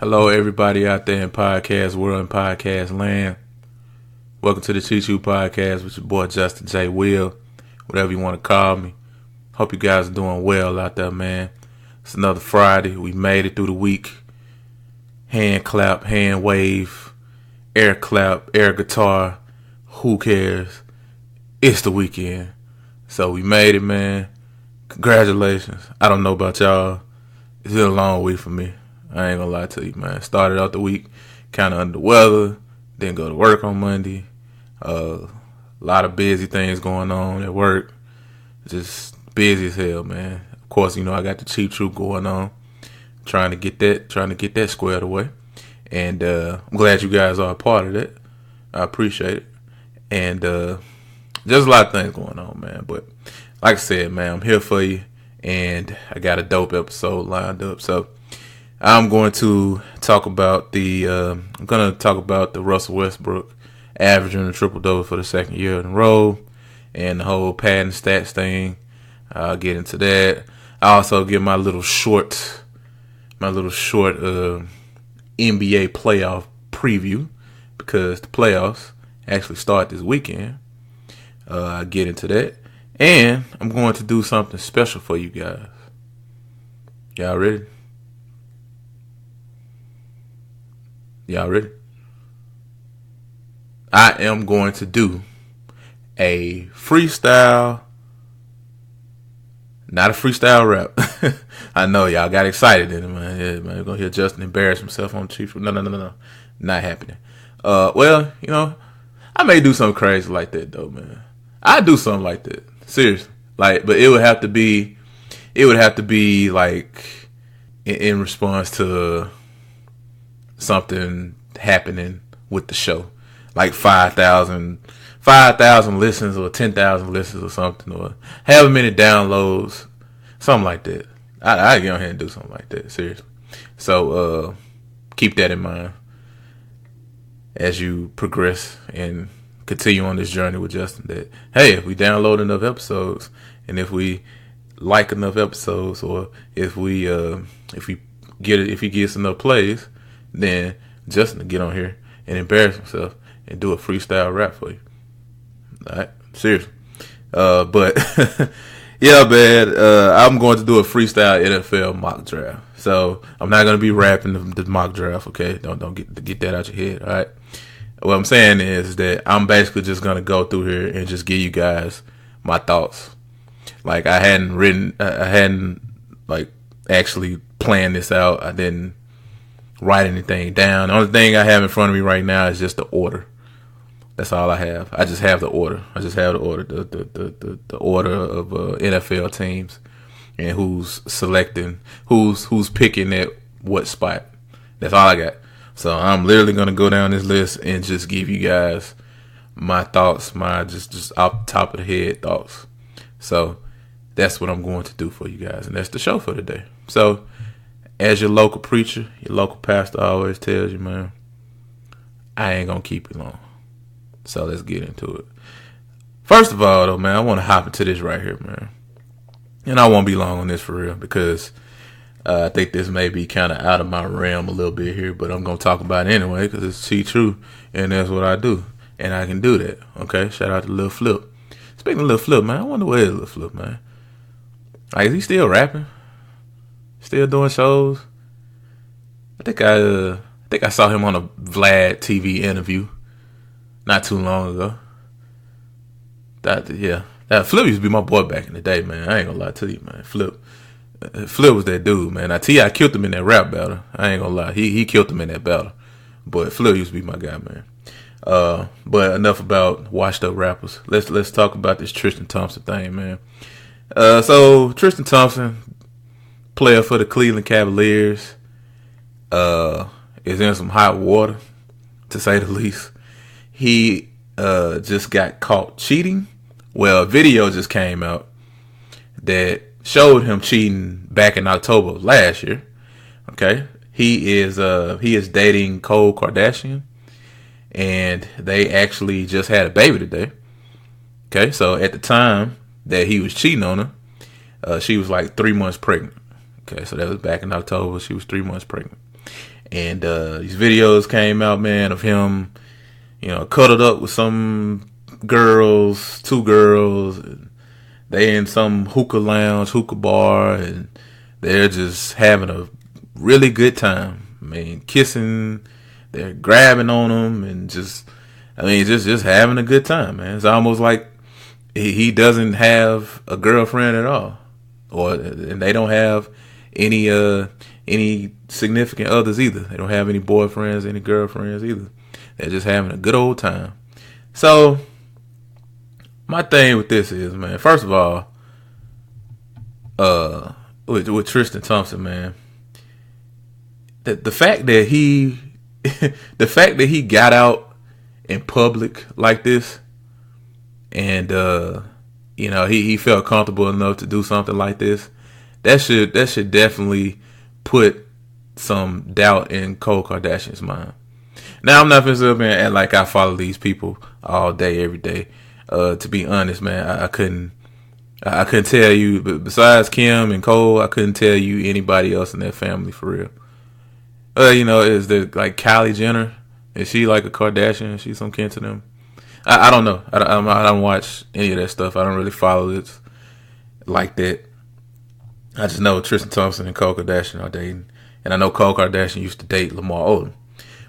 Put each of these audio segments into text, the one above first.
Hello, everybody out there in podcast world and podcast land. Welcome to the Chichu Podcast with your boy Justin J. Will, whatever you want to call me. Hope you guys are doing well out there, man. It's another Friday. We made it through the week. Hand clap, hand wave, air clap, air guitar. Who cares? It's the weekend. So we made it, man. Congratulations. I don't know about y'all. It's been a long week for me. I ain't gonna lie to you, man. Started out the week kind of under the weather. Didn't go to work on Monday. A lot of busy things going on at work. Just busy as hell, man. Of course, I got the cheap troop going on. Trying to get that squared away. And I'm glad you guys are a part of that. I appreciate it. And there's a lot of things going on, man. But like I said, man, I'm here for you. And I got a dope episode lined up. So I'm going to talk about the Russell Westbrook averaging a triple-double for the second year in a row and the whole pad and stats thing. I'll get into that. I also give my little short NBA playoff preview because the playoffs actually start this weekend. I'll get into that. And I'm going to do something special for you guys. Y'all ready? Y'all ready? I am going to do a freestyle, not a freestyle rap. I know y'all got excited in it, man. Yeah, man, you're going to hear Justin embarrass himself on the Chiefs. No. Not happening. Well, I may do something crazy like that, though, man. I'd do something like that. Seriously. But it would have to be like in response to something happening with the show, like 5,000 listens or 10,000 listens or something, or however many downloads, something like that. I get on here and do something like that, seriously. So keep that in mind as you progress and continue on this journey with Justin. That hey, if we download enough episodes and if we like enough episodes, or if he gets enough plays, then Justin will get on here and embarrass himself and do a freestyle rap for you. All right, seriously. But yeah, man. I'm going to do a freestyle NFL mock draft. So I'm not going to be rapping the mock draft. Okay, don't get that out your head. All right. What I'm saying is that I'm basically just going to go through here and just give you guys my thoughts. Like I hadn't actually planned this out. I didn't write anything down. The only thing I have in front of me right now is just the order. That's all I have. I just have the order. The order of NFL teams and who's selecting, who's picking at what spot. That's all I got. So I'm literally gonna go down this list and just give you guys my thoughts, my just off the top of the head thoughts. So that's what I'm going to do for you guys, and that's the show for today. So as your local preacher, your local pastor always tells you, man, I ain't gonna keep you long. So let's get into it. First of all, though, man, I want to hop into this right here, man. And I won't be long on this for real because I think this may be kind of out of my realm a little bit here, but I'm going to talk about it anyway because it's true, and that's what I do. And I can do that, okay? Shout out to Lil Flip. Speaking of Lil Flip, man, I wonder where is Lil Flip, man? Like, is he still rapping? Still doing shows? I think I saw him on a Vlad TV interview not too long ago. That Flip used to be my boy back in the day, man. I ain't gonna lie to you, man. Flip was that dude, man. T.I. killed him in that rap battle. I ain't gonna lie. He killed him in that battle. But Flip used to be my guy, man. But enough about washed up rappers. Let's talk about this Tristian Thompson thing, man. So Tristian Thompson, player for the Cleveland Cavaliers, is in some hot water, to say the least. He just got caught cheating. Well, a video just came out that showed him cheating back in October of last year. Okay, he is dating Khloe Kardashian, and they actually just had a baby today. Okay, so at the time that he was cheating on her, she was like 3 months pregnant. Okay, so that was back in October. She was 3 months pregnant. And these videos came out, man, of him, cuddled up with some girls, 2 girls. And they in some hookah lounge, hookah bar, and they're just having a really good time. I mean, kissing, they're grabbing on them, and just having a good time, man. It's almost like he doesn't have a girlfriend at all, and they don't have any significant others either. They don't have any boyfriends, any girlfriends either. They're just having a good old time. So my thing with this is, man, first of all, with Tristian Thompson, man, the fact that he got out in public like this, and he felt comfortable enough to do something like this, that should definitely put some doubt in Khloe Kardashian's mind. Now, I'm not going to sit up and act like I follow these people all day, every day. To be honest, man, I couldn't tell you, but besides Kim and Cole, I couldn't tell you anybody else in that family for real. Is there like Kylie Jenner? Is she like a Kardashian? Is she some kin to them? I don't know. I don't watch any of that stuff. I don't really follow it like that. I just know Tristian Thompson and Khloe Kardashian are dating, and I know Khloe Kardashian used to date Lamar Odom.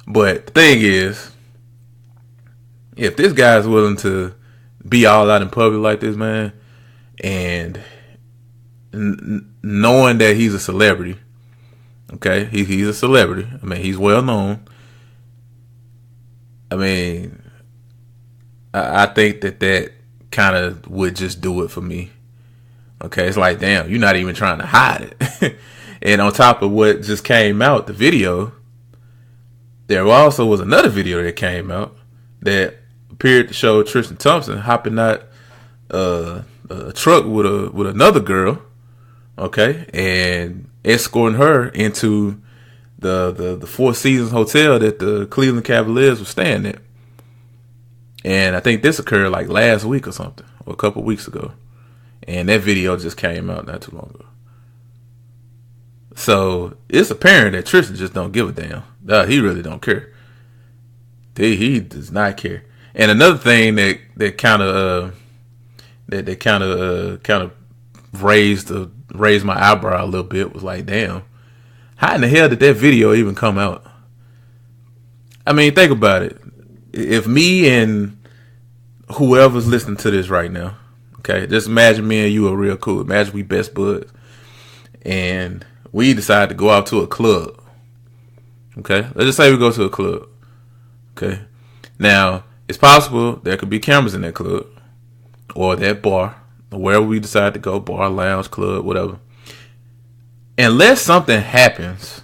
But the thing is, if this guy's willing to be all out in public like this, man, and knowing that he's a celebrity, okay, he's a celebrity. I mean, he's well known. I mean, I think that kind of would just do it for me. Okay, it's like, damn, you're not even trying to hide it. And on top of what just came out, the video, there also was another video that came out that appeared to show Tristian Thompson hopping out a truck with another girl, okay, and escorting her into the Four Seasons hotel that the Cleveland Cavaliers were staying at. And I think this occurred like last week or something, or a couple weeks ago. And that video just came out not too long ago. So it's apparent that Tristian just don't give a damn. He really don't care. He does not care. And another thing that kind of raised my eyebrow a little bit was like, damn, how in the hell did that video even come out? I mean, think about it. If me and whoever's listening to this right now, okay, just imagine me and you are real cool. Imagine we best buds, and we decide to go out to a club. Okay, let's just say we go to a club. Okay, now it's possible there could be cameras in that club or that bar or wherever we decide to go, bar, lounge, club, whatever. Unless something happens,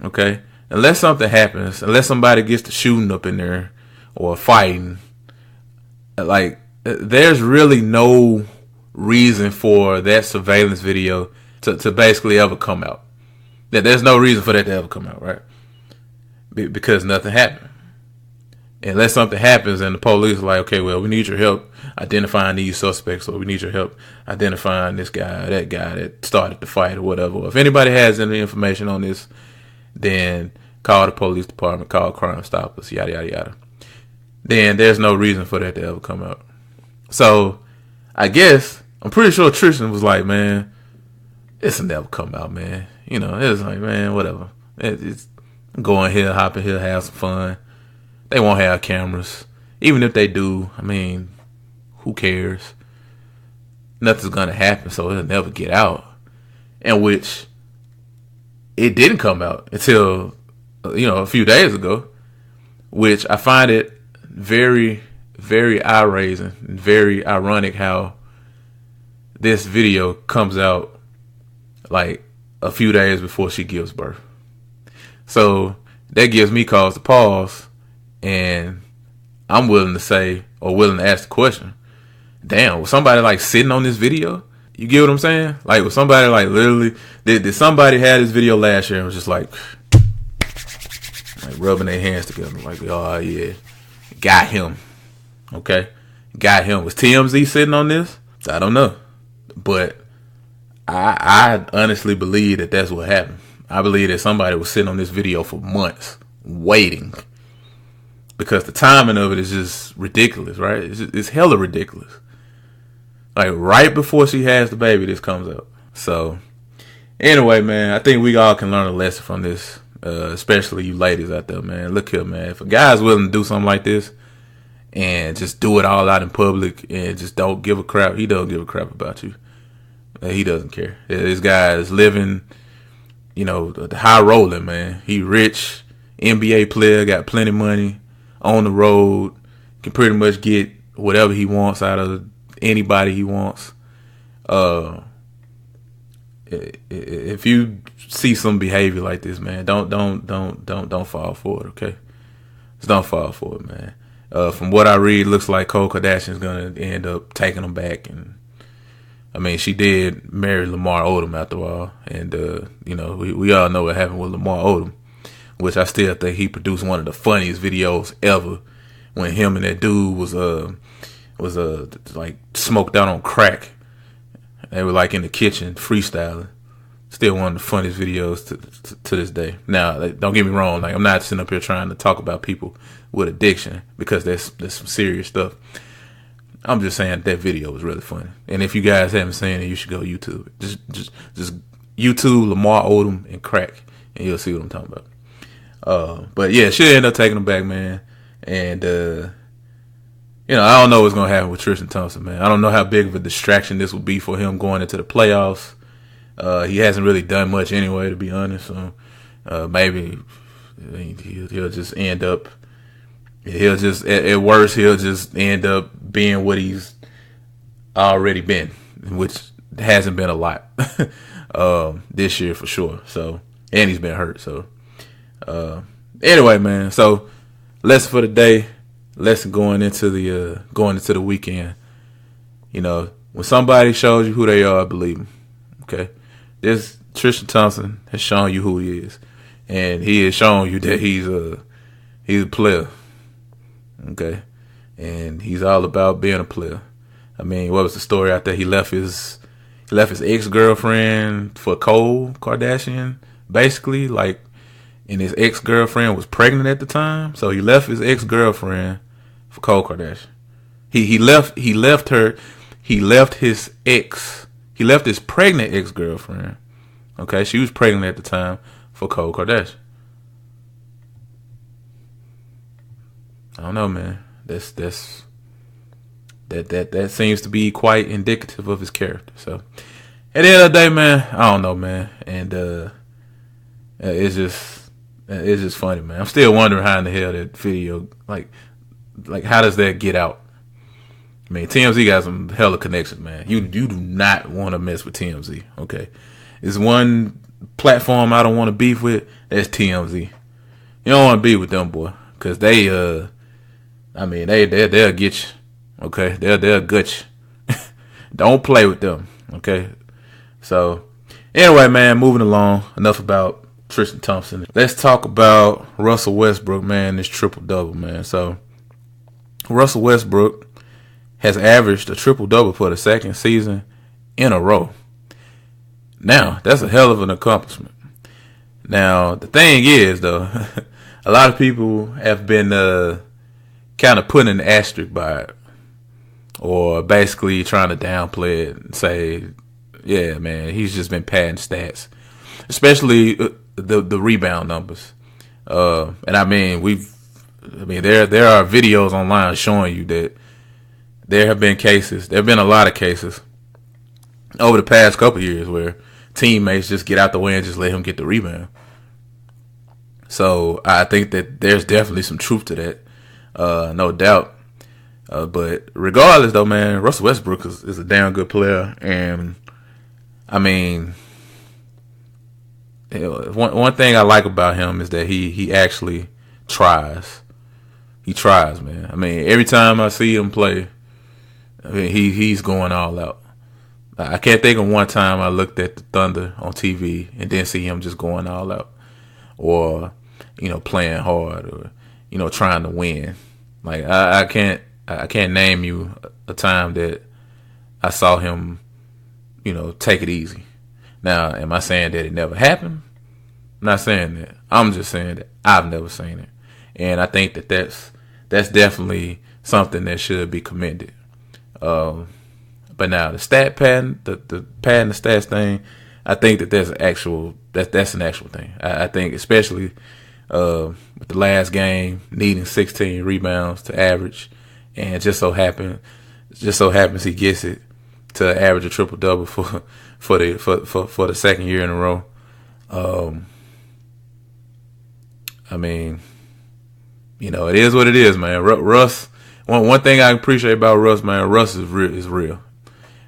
okay, unless somebody gets to shooting up in there or fighting, like, there's really no reason for that surveillance video to basically ever come out. There's no reason for that to ever come out, right? Because nothing happened. Unless something happens and the police are like, okay, well, we need your help identifying these suspects, or we need your help identifying this guy, that guy that started the fight, or whatever. Or if anybody has any information on this, then call the police department, call Crime Stoppers, yada, yada, yada. Then there's no reason for that to ever come out. So I guess, I'm pretty sure Tristian was like, man, this'll never come out, man. It was like, man, whatever. It's go in here, hop in here, have some fun. They won't have cameras. Even if they do, I mean, who cares? Nothing's going to happen, so it'll never get out. And which, it didn't come out until, a few days ago, which I find it very, very eye-raising and very ironic how this video comes out like a few days before she gives birth. So that gives me cause to pause, and I'm willing to say, or willing to ask the question, damn, was somebody like sitting on this video? You get what I'm saying? Like, was somebody like literally, did somebody have this video last year and was just like rubbing their hands together like, oh yeah, got him. Okay, got him. Was TMZ sitting on this? I don't know, but I honestly believe that that's what happened. I believe that somebody was sitting on this video for months waiting, because the timing of it is just ridiculous, right? It's hella ridiculous. Like right before she has the baby, this comes up. So anyway, man, I think we all can learn a lesson from this, especially you ladies out there, man. Look here, man. If a guy's willing to do something like this and just do it all out in public and just don't give a crap, he don't give a crap about you. He doesn't care. This guy is living, the high rolling, man. He rich, NBA player, got plenty of money, on the road, can pretty much get whatever he wants out of anybody he wants. If you see some behavior like this, man, don't fall for it, okay? Just don't fall for it, man. From what I read, looks like Khloe Kardashian's gonna end up taking him back, and I mean, she did marry Lamar Odom after all, and we all know what happened with Lamar Odom, which I still think he produced one of the funniest videos ever, when him and that dude was like smoked out on crack. They were like in the kitchen freestyling. Still one of the funniest videos to this day. Now, don't get me wrong. Like, I'm not sitting up here trying to talk about people with addiction, because there's some serious stuff. I'm just saying that video was really funny. And if you guys haven't seen it, you should go YouTube it. Just YouTube Lamar Odom and crack, and you'll see what I'm talking about. But yeah, she'll end up taking him back, man. And I don't know what's gonna happen with Tristian Thompson, man. I don't know how big of a distraction this will be for him going into the playoffs. He hasn't really done much anyway, to be honest. So maybe he'll just end up. At worst, he'll just end up being what he's already been, which hasn't been a lot this year for sure. So, and he's been hurt. So, anyway, man. So, lesson for the day. Lesson going into the weekend. When somebody shows you who they are, believe them. Okay, this Tristian Thompson has shown you who he is, and he has shown you that he's a player. Okay, and he's all about being a player. I mean, what was the story out there? He left his ex-girlfriend for Khloe Kardashian, basically, like, and his ex-girlfriend was pregnant at the time, so he left his ex-girlfriend for Khloe Kardashian. He left his pregnant ex-girlfriend. Okay, she was pregnant at the time for Khloe Kardashian. I don't know, man. That seems to be quite indicative of his character. So, at the end of the day, man, I don't know, man. And it's just funny, man. I'm still wondering how in the hell that video, like how does that get out? I mean, TMZ got some hella connections, man. You do not want to mess with TMZ, okay? There's one platform I don't want to beef with. That's TMZ. You don't want to be with them, boy, because they'll get you, okay? They'll gut you. Don't play with them, okay? So, anyway, man, moving along. Enough about Tristian Thompson. Let's talk about Russell Westbrook, man. This triple-double, man. So, Russell Westbrook has averaged a triple-double for the second season in a row. Now, that's a hell of an accomplishment. Now, the thing is, though, a lot of people have been kind of putting an asterisk by it, or basically trying to downplay it and say, yeah, man, he's just been padding stats, especially the rebound numbers. And I mean, there are videos online showing you that there have been a lot of cases over the past couple of years where teammates just get out the way and just let him get the rebound. So I think that there's definitely some truth to that, no doubt. But regardless, though, man, Russell Westbrook is a damn good player, and I mean, one thing I like about him is that he actually tries. He tries, man. I mean, every time I see him play, I mean, he's going all out. I can't think of one time I looked at the Thunder on TV and didn't see him just going all out, or playing hard, or trying to win. Like I can't name you a time that I saw him take it easy. Now, am I saying that it never happened? I'm not saying that. I'm just saying that I've never seen it, and I think that that's definitely something that should be commended. But now the stat pattern, the pattern, the stats thing, I think that that's an actual thing. I think especially with the last game needing 16 rebounds to average, and it just so happens he gets it to average a triple double for the second year in a row. I mean, it is what it is, man. Russ. One thing I appreciate about Russ, man, Russ is real.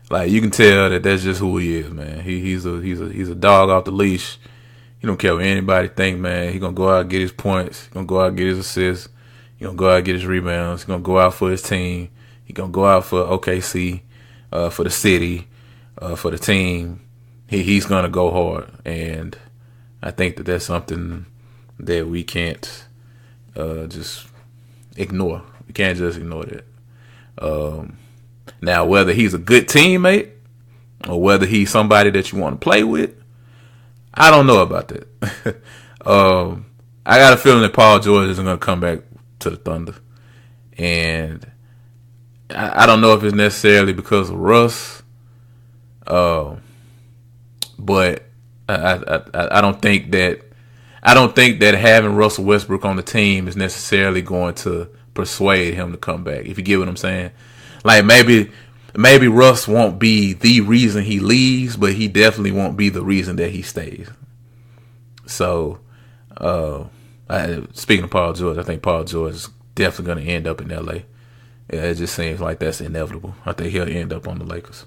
Like, you can tell that that's just who he is, man. He's a dog off the leash. He don't care what anybody think, man. He gonna go out and get his points. He gonna go out and get his assists. He gonna go out and get his rebounds. He gonna go out for his team. He gonna go out for OKC, for the city, for the team. He's gonna go hard, and I think that that's something that we can't just ignore. We can't just ignore that. Now, whether he's a good teammate or whether he's somebody that you want to play with, I don't know about that. I got a feeling that Paul George isn't going to come back to the Thunder. And I don't know if it's necessarily because of Russ. But I don't think that having Russell Westbrook on the team is necessarily going to persuade him to come back, if you get what I'm saying. Like, maybe Russ won't be the reason he leaves, but he definitely won't be the reason that he stays. So, speaking of Paul George, I think Paul George is definitely going to end up in LA. Yeah, it just seems like that's inevitable. I think he'll end up on the Lakers.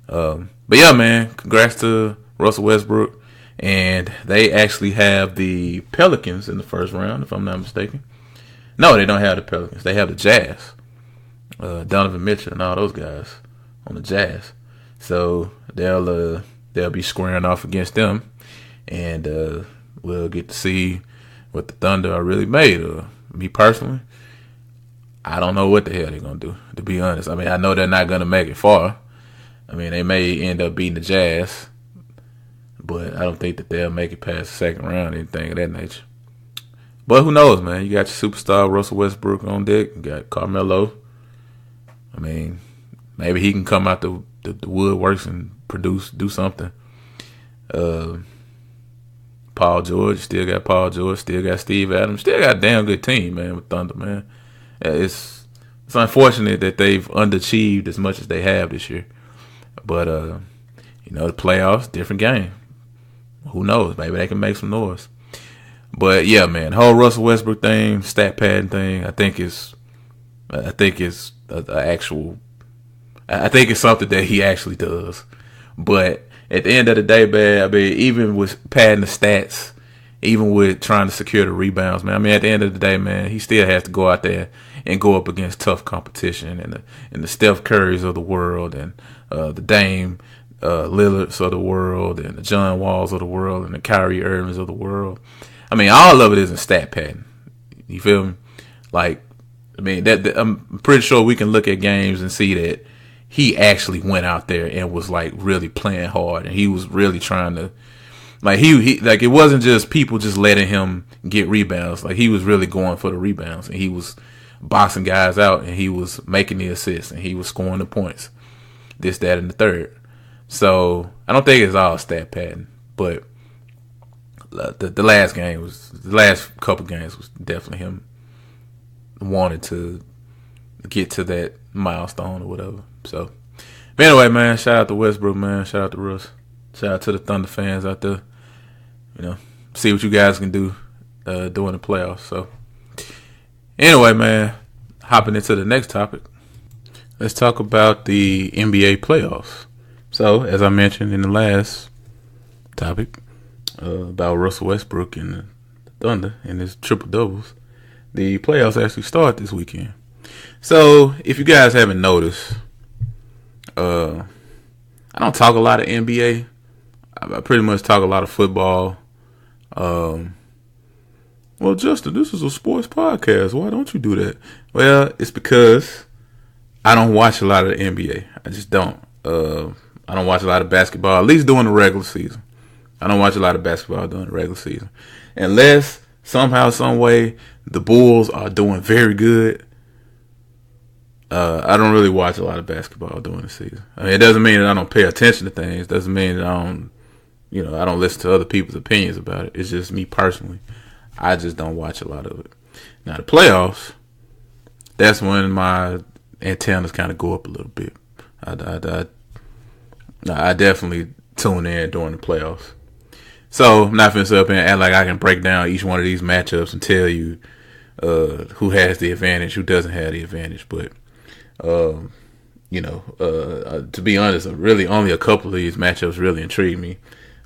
But yeah, man, congrats to Russell Westbrook. And they actually have the Pelicans in the first round, if I'm not mistaken. No, they don't have the Pelicans. They have the Jazz. Donovan Mitchell and all those guys on the Jazz. So they'll be squaring off against them, and we'll get to see what the Thunder are really made of. Me personally, I don't know what the hell they're gonna do, to be honest. I mean, I know they're not gonna make it far. I mean, they may end up beating the Jazz, but I don't think that they'll make it past the second round, anything of that nature. But who knows, man? You got your superstar Russell Westbrook on deck. You got Carmelo. I mean, maybe he can come out the woodworks and do something. Paul George, still got Paul George, still got Steve Adams, still got a damn good team, man, with Thunder, man. It's unfortunate that they've underachieved as much as they have this year. But, the playoffs, different game. Who knows? Maybe they can make some noise. But, yeah, man, the whole Russell Westbrook thing, stat padding thing, I think it's something that he actually does. But at the end of the day, man, I mean, even with padding the stats, even with trying to secure the rebounds, man, I mean, at the end of the day, man, he still has to go out there and go up against tough competition, and the Steph Currys of the world, and the Dame Lillards of the world, and the John Walls of the world, and the Kyrie Irvings of the world. I mean, all of it isn't stat padding. You feel me? Like, I mean, that I'm pretty sure we can look at games and see that he actually went out there and was like really playing hard, and he was really trying to, like, he like, it wasn't just people just letting him get rebounds. Like, he was really going for the rebounds, and he was boxing guys out, and he was making the assists, and he was scoring the points, this, that, and the third. So I don't think it's all stat padding, but the last couple games was definitely him wanted to get to that milestone or whatever. So, but anyway, man, shout out to Westbrook, man. Shout out to Russ. Shout out to the Thunder fans out there. See what you guys can do during the playoffs. So, anyway, man, hopping into the next topic. Let's talk about the NBA playoffs. So, as I mentioned in the last topic about Russell Westbrook and the Thunder and his triple doubles, the playoffs actually start this weekend. So, if you guys haven't noticed, I don't talk a lot of NBA. I pretty much talk a lot of football. Well, Justin, this is a sports podcast. Why don't you do that? Well, it's because I don't watch a lot of the NBA. I just don't. I don't watch a lot of basketball, at least during the regular season. I don't watch a lot of basketball during the regular season. Unless somehow, some way, the Bulls are doing very good. I don't really watch a lot of basketball during the season. I mean, it doesn't mean that I don't pay attention to things. It doesn't mean that I don't listen to other people's opinions about it. It's just me personally. I just don't watch a lot of it. Now, the playoffs, that's when my antennas kind of go up a little bit. I definitely tune in during the playoffs. So I'm not finna sit up and act like I can break down each one of these matchups and tell you who has the advantage, who doesn't have the advantage. But to be honest, really only a couple of these matchups really intrigue me.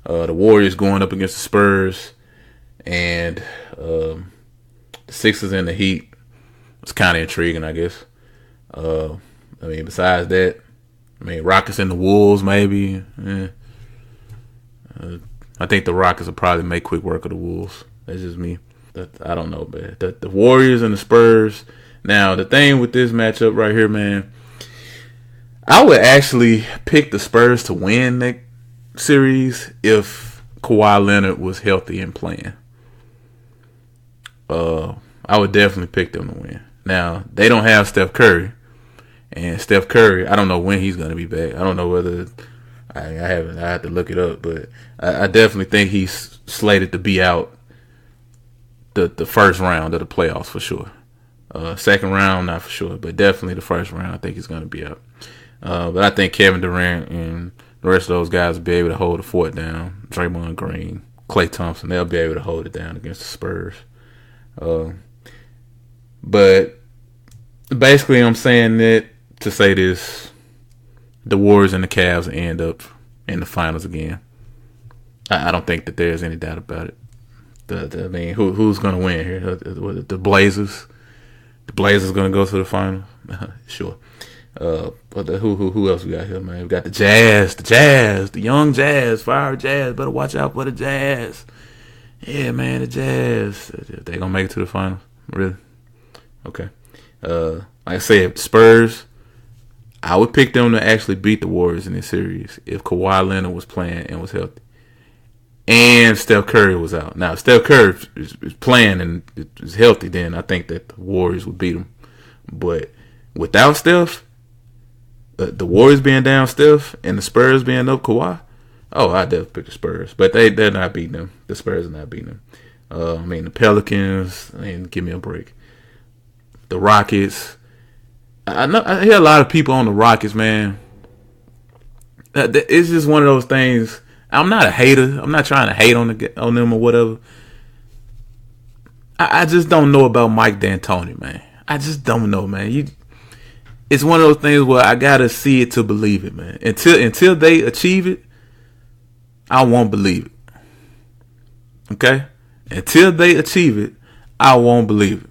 The Warriors going up against the Spurs, and the Sixers and the Heat. It's kind of intriguing, I guess. Besides that, Rockets and the Wolves, maybe. I think the Rockets will probably make quick work of the Wolves. That's just me. I don't know, man. The Warriors and the Spurs. Now, the thing with this matchup right here, man, I would actually pick the Spurs to win that series if Kawhi Leonard was healthy and playing. I would definitely pick them to win. Now, they don't have Steph Curry. And Steph Curry, I don't know when he's going to be back. I don't know whether I have to look it up, but I definitely think he's slated to be out the first round of the playoffs for sure. Second round, not for sure, but definitely the first round, I think he's going to be out. But I think Kevin Durant and the rest of those guys will be able to hold the fort down. Draymond Green, Klay Thompson, they'll be able to hold it down against the Spurs. But basically, I'm saying that to say this: the Warriors and the Cavs end up in the finals again. I don't think that there's any doubt about it. Who's going to win here? The Blazers. The Blazers going to go to the finals. Sure. But who else we got here, man? We got the Jazz, the young Jazz, fire Jazz. Better watch out for the Jazz. Yeah, man, the Jazz. They gonna make it to the finals? Really? Okay. Like I said, Spurs. I would pick them to actually beat the Warriors in this series if Kawhi Leonard was playing and was healthy, and Steph Curry was out. Now, if Steph Curry is playing and is healthy, then I think that the Warriors would beat them. But without Steph, the Warriors being down Steph and the Spurs being up Kawhi, I definitely pick the Spurs. But they're not beating them. The Spurs are not beating them. The Pelicans, give me a break. The Rockets. I hear a lot of people on the Rockets, man. It's just one of those things. I'm not a hater. I'm not trying to hate on them or whatever. I just don't know about Mike D'Antoni, man. I just don't know, man. It's one of those things where I gotta see it to believe it, man. Until they achieve it, I won't believe it. Okay? Until they achieve it, I won't believe it.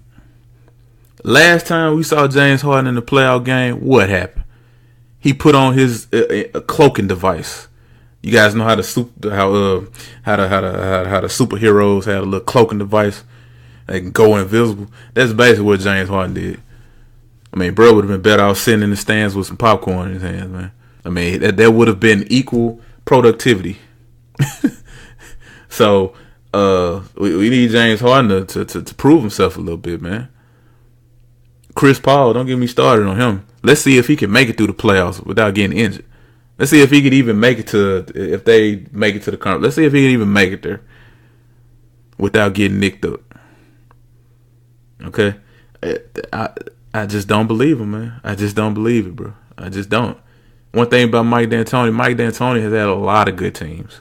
Last time we saw James Harden in the playoff game, what happened? He put on his cloaking device. You guys know how the superheroes had a little cloaking device. They can go invisible. That's basically what James Harden did. Bro would have been better off sitting in the stands with some popcorn in his hands, man. That would have been equal productivity. So we need James Harden to prove himself a little bit, man. Chris Paul, don't get me started on him. Let's see if he can make it through the playoffs without getting injured. Let's see if he could even make it if they make it to the conference. Let's see if he can even make it there without getting nicked up. Okay? I just don't believe him, man. I just don't believe it, bro. I just don't. One thing about Mike D'Antoni has had a lot of good teams.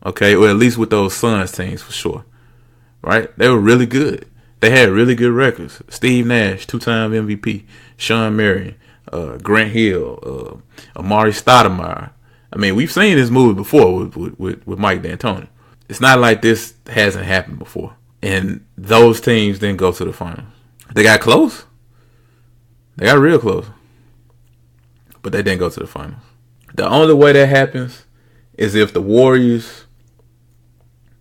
Okay? Or at least with those Suns teams for sure. Right? They were really good. They had really good records. Steve Nash, 2-time MVP. Sean Marion, Grant Hill, Amari Stoudemire. We've seen this movie before with Mike D'Antoni. It's not like this hasn't happened before. And those teams didn't go to the finals. They got close. They got real close. But they didn't go to the finals. The only way that happens is if the Warriors...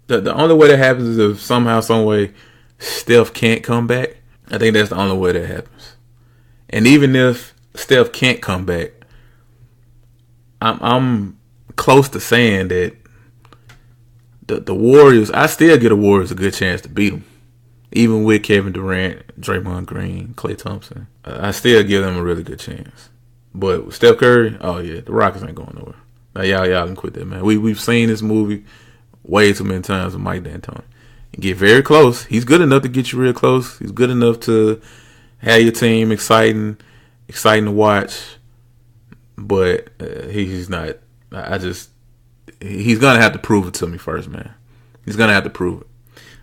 The only way that happens is if somehow, some way, Steph can't come back. I think that's the only way that happens. And even if Steph can't come back, I'm close to saying that the Warriors, I still give the Warriors a good chance to beat them. Even with Kevin Durant, Draymond Green, Klay Thompson, I still give them a really good chance. But with Steph Curry, oh yeah, the Rockets ain't going nowhere. Now y'all can quit that, man. We've seen this movie way too many times with Mike D'Antoni. You get very close. He's good enough to get you real close. He's good enough to have your team exciting to watch. But he's not. He's gonna have to prove it to me first, man. He's gonna have to prove it.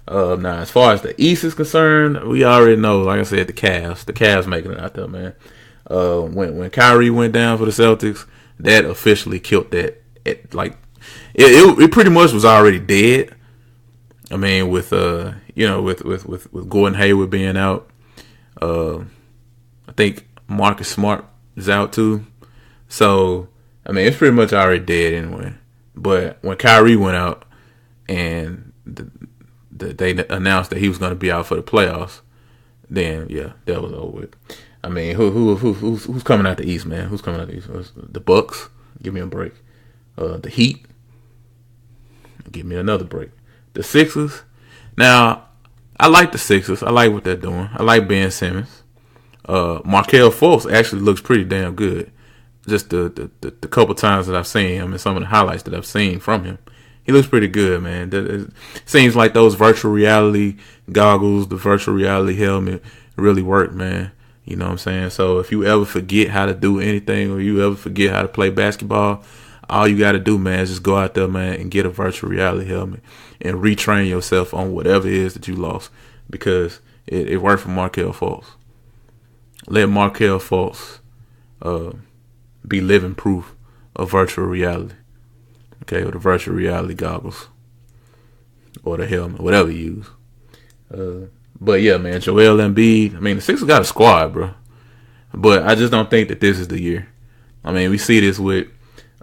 Now, as far as the East is concerned, we already know. Like I said, the Cavs making it out there, man. When Kyrie went down for the Celtics, that officially killed that. It pretty much was already dead. I mean, with Gordon Hayward being out, I think Marcus Smart is out too. So I mean, it's pretty much already dead anyway. But when Kyrie went out and they announced that he was going to be out for the playoffs, then yeah, that was over with. I mean, who's coming out the East, man? Who's coming out the East? The Bucks, give me a break. The Heat, give me another break. The Sixers. Now, I like the Sixers. I like what they're doing. I like Ben Simmons. Markelle Fultz actually looks pretty damn good. Just the couple times that I've seen him and some of the highlights that I've seen from him, he looks pretty good, man. It seems like those virtual reality goggles, the virtual reality helmet, really work, man. You know what I'm saying? So if you ever forget how to do anything or you ever forget how to play basketball, all you got to do, man, is just go out there, man, and get a virtual reality helmet and retrain yourself on whatever it is that you lost, because it worked for Markelle Fultz. Let Markelle Fultz be living proof of virtual reality. Okay, or the virtual reality goggles or the helmet, whatever you use. But yeah, man, Joel Embiid. I mean, the Sixers got a squad, bro. But I just don't think that this is the year. I mean, we see this with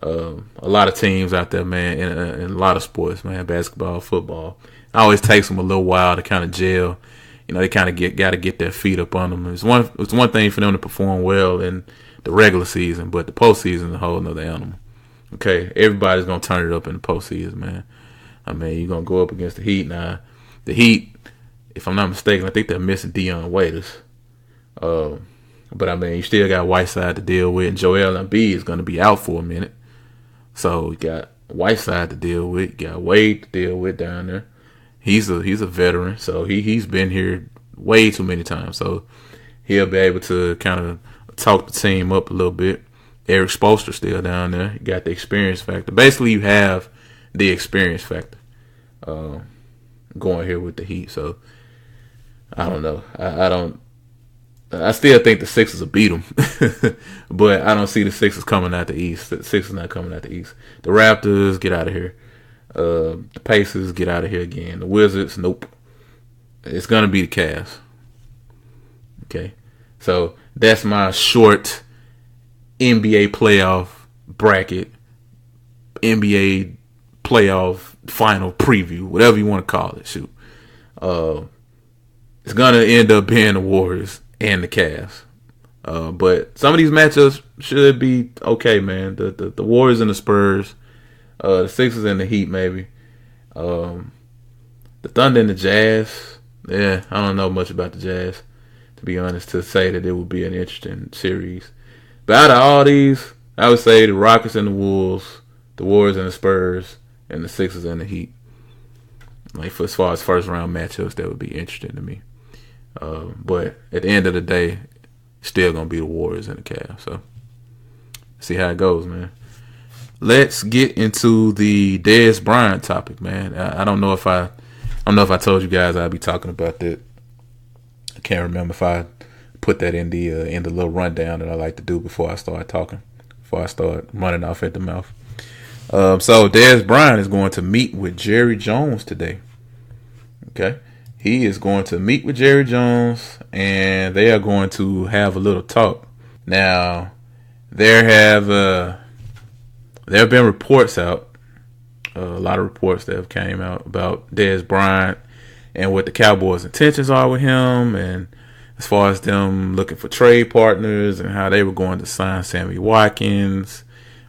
a lot of teams out there, man, in a lot of sports, man, basketball, football. It always takes them a little while to kind of gel. You know, they kind of got to get their feet up on them. It's one thing for them to perform well in the regular season, but the postseason is a whole nother animal. Okay, everybody's going to turn it up in the postseason, man. I mean, you're going to go up against the Heat. Now, the Heat, if I'm not mistaken, I think they're missing Dion Waiters. But, I mean, you still got Whiteside to deal with, and Joel Embiid is going to be out for a minute. So, you got Whiteside to deal with. You got Wade to deal with down there. He's a veteran, so he's been here way too many times. So, he'll be able to kind of talk the team up a little bit. Eric Spoelstra still down there. You got the experience factor. Basically, you have the experience factor going here with the Heat. So, I don't know. I still think the Sixers will beat them. But I don't see the Sixers coming out the East. The Sixers not coming out the East. The Raptors, get out of here. The Pacers, get out of here again. The Wizards, nope. It's going to be the Cavs. Okay. So, that's my short NBA playoff bracket, NBA playoff final preview, whatever you want to call it. Shoot, it's gonna end up being the Warriors and the Cavs, but some of these matchups should be okay, man. The Warriors and the Spurs, the Sixers and the Heat, maybe. The Thunder and the Jazz. Yeah, I don't know much about the Jazz, to be honest, to say that it would be an interesting series. But out of all these, I would say the Rockets and the Wolves, the Warriors and the Spurs, and the Sixers and the Heat. Like, as far as first round matchups, that would be interesting to me. But at the end of the day, still gonna be the Warriors and the Cavs. So see how it goes, man. Let's get into the Dez Bryant topic, man. I don't know if I told you guys I'd be talking about that. I can't remember if I put that in the little rundown that I like to do before I start talking, before I start running off at the mouth. So Dez Bryant is going to meet with Jerry Jones today. Okay, he is going to meet with Jerry Jones, and they are going to have a little talk. Now, there have been reports out, a lot of reports that have came out about Dez Bryant and what the Cowboys' intentions are with him, and as far as them looking for trade partners and how they were going to sign Sammy Watkins,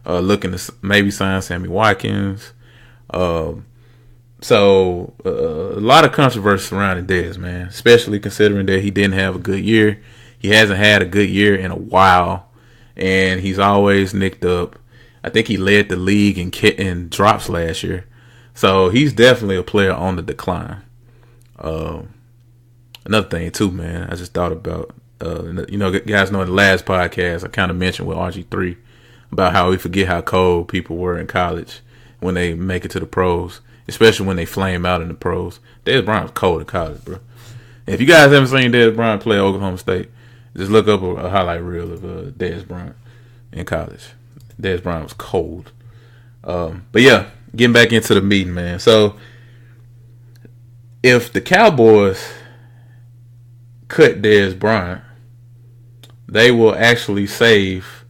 looking to maybe sign Sammy Watkins. So a lot of controversy surrounding Dez, man, especially considering that he didn't have a good year. He hasn't had a good year in a while, and he's always nicked up. I think he led the league in drops last year. So he's definitely a player on the decline. Another thing too, man, I just thought about, guys know in the last podcast I kind of mentioned with RG3 about how we forget how cold people were in college when they make it to the pros, especially when they flame out in the pros. Dez Bryant was cold in college, bro. If you guys haven't seen Dez Bryant play Oklahoma State, just look up a highlight reel of Dez Bryant in college. Dez Bryant was cold. But yeah, getting back into the meeting, man. So if the Cowboys cut Dez Bryant, they will actually save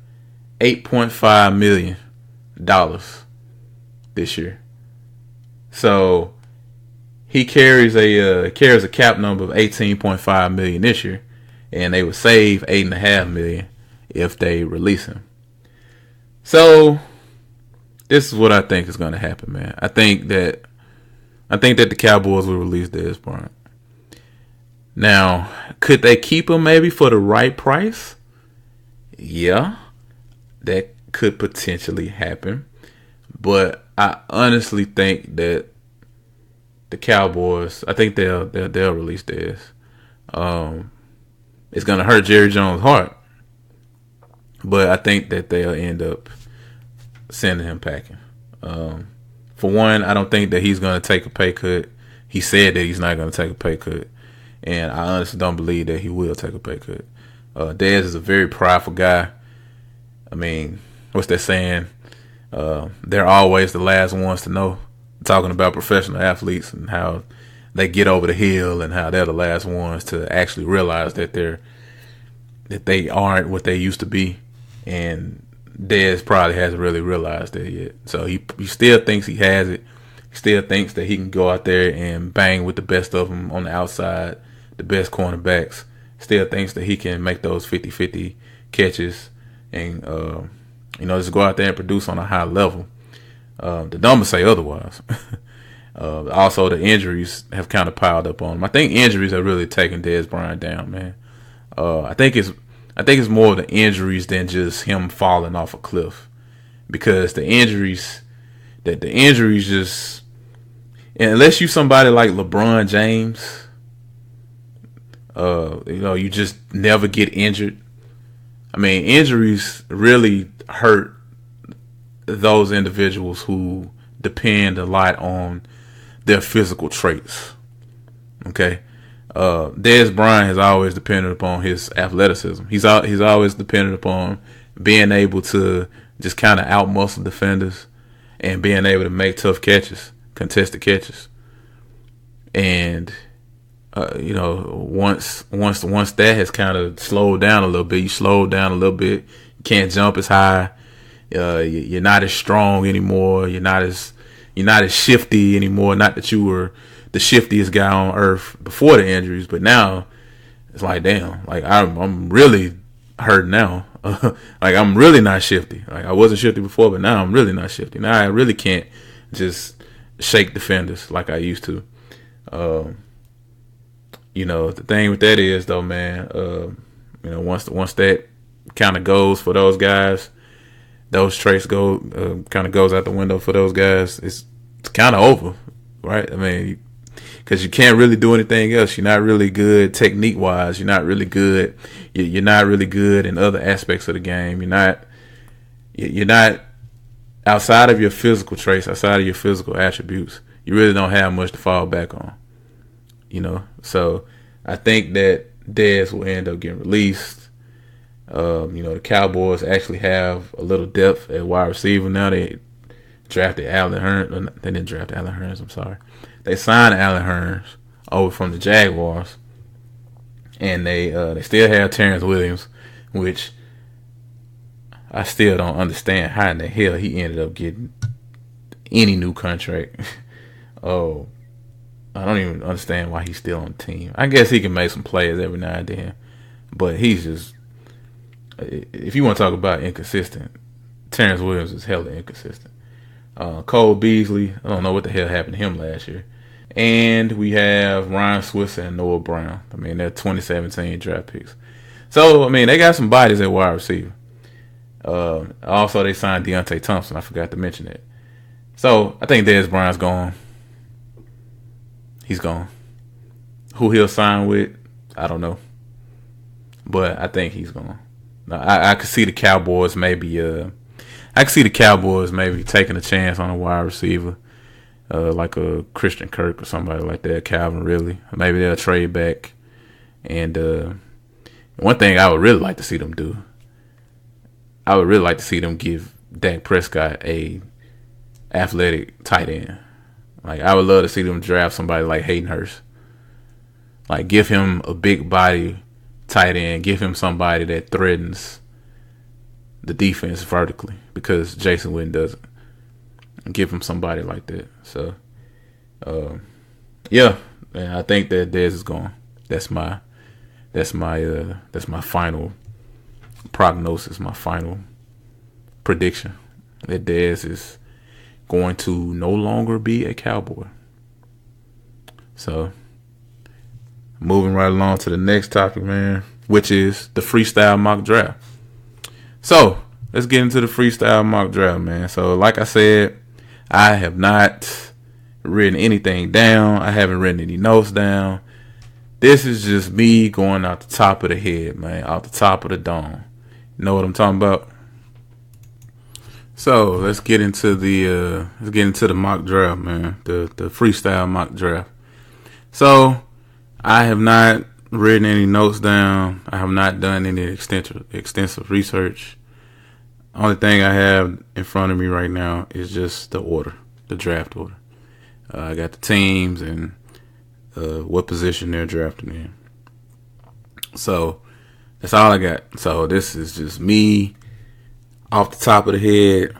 $8.5 million this year. So he carries a cap number of $18.5 million this year, and they would save $8.5 million if they release him. So this is what I think is going to happen, man. I think that the Cowboys will release Dez Bryant. Now, could they keep him maybe for the right price? Yeah, that could potentially happen. But I honestly think that the Cowboys, I think they'll release Dez. It's going to hurt Jerry Jones' heart. But I think that they'll end up sending him packing. For one, I don't think that he's going to take a pay cut. He said that he's not going to take a pay cut. And I honestly don't believe that he will take a pay cut. Dez is a very prideful guy. I mean, what's that saying? They're always the last ones to know. Talking about professional athletes and how they get over the hill and how they're the last ones to actually realize that they aren't what they used to be. And Dez probably hasn't really realized that yet. So he still thinks he has it. He still thinks that he can go out there and bang with the best of them on the outside, the best cornerbacks. Still thinks that he can make those 50-50 catches and, just go out there and produce on a high level. The numbers say otherwise. Also, the injuries have kind of piled up on him. I think injuries have really taken Dez Bryant down, man. I think it's more of the injuries than just him falling off a cliff, because the injuries just, unless you somebody like LeBron James, you just never get injured. I mean, injuries really hurt those individuals who depend a lot on their physical traits. Okay. Dez Bryant has always depended upon his athleticism. He's always depended upon being able to just kind of out-muscle defenders and being able to make tough catches, contested catches. And once that has kind of slowed down a little bit, you can't jump as high. You're not as strong anymore. You're not as shifty anymore. Not that you were the shiftiest guy on earth before the injuries, but now it's like, damn, like I'm really hurt now. Like I'm really not shifty. Like I wasn't shifty before, but now I'm really not shifty. Now I really can't just shake defenders like I used to. The thing with that is though, man, once that kind of goes for those guys, those traits kind of goes out the window for those guys. It's kind of over, right? I mean, because you can't really do anything else. You're not really good technique wise. You're not really good. You're not really good in other aspects of the game. You're not outside of your physical traits, outside of your physical attributes. You really don't have much to fall back on. So I think that Dez will end up getting released. The Cowboys actually have a little depth at wide receiver now. They drafted Allen Hurns. They didn't draft Allen Hurns. I'm sorry. They signed Allen Hurns over from the Jaguars, and they still have Terrence Williams, which I still don't understand how in the hell he ended up getting any new contract. I don't even understand why he's still on the team. I guess he can make some plays every now and then, but he's just, if you want to talk about inconsistent, Terrence Williams is hella inconsistent. Cole Beasley. I don't know what the hell happened to him last year. And we have Ryan Switzer and Noah Brown. I mean, they're 2017 draft picks. So, I mean, they got some bodies at wide receiver. Also, they signed Deontay Thompson. I forgot to mention that. So, I think Dez Bryant's gone. He's gone. Who he'll sign with, I don't know. But I think he's gone. I could see the Cowboys maybe taking a chance on a wide receiver. Like a Christian Kirk or somebody like that, Calvin Ridley. Maybe they'll trade back. And one thing I would really like to see them do, I would really like to see them give Dak Prescott a athletic tight end. Like, I would love to see them draft somebody like Hayden Hurst. Like, give him a big body tight end. Give him somebody that threatens the defense vertically, because Jason Witten doesn't. Give him somebody like that. So, yeah, man, I think that Dez is gone. That's my final prognosis, my final prediction, that Dez is going to no longer be a Cowboy. So, moving right along to the next topic, man, which is the freestyle mock draft. So, let's get into the freestyle mock draft, man. So, like I said, I have not written anything down. I haven't written any notes down. This is just me going out the top of the head, man, out the top of the dome. You know what I'm talking about? So let's get into the mock draft, man. The freestyle mock draft. So I have not written any notes down. I have not done any extensive research. Only thing I have in front of me right now is just the order, the draft order. I got the teams and what position they're drafting in. So that's all I got. So this is just me off the top of the head.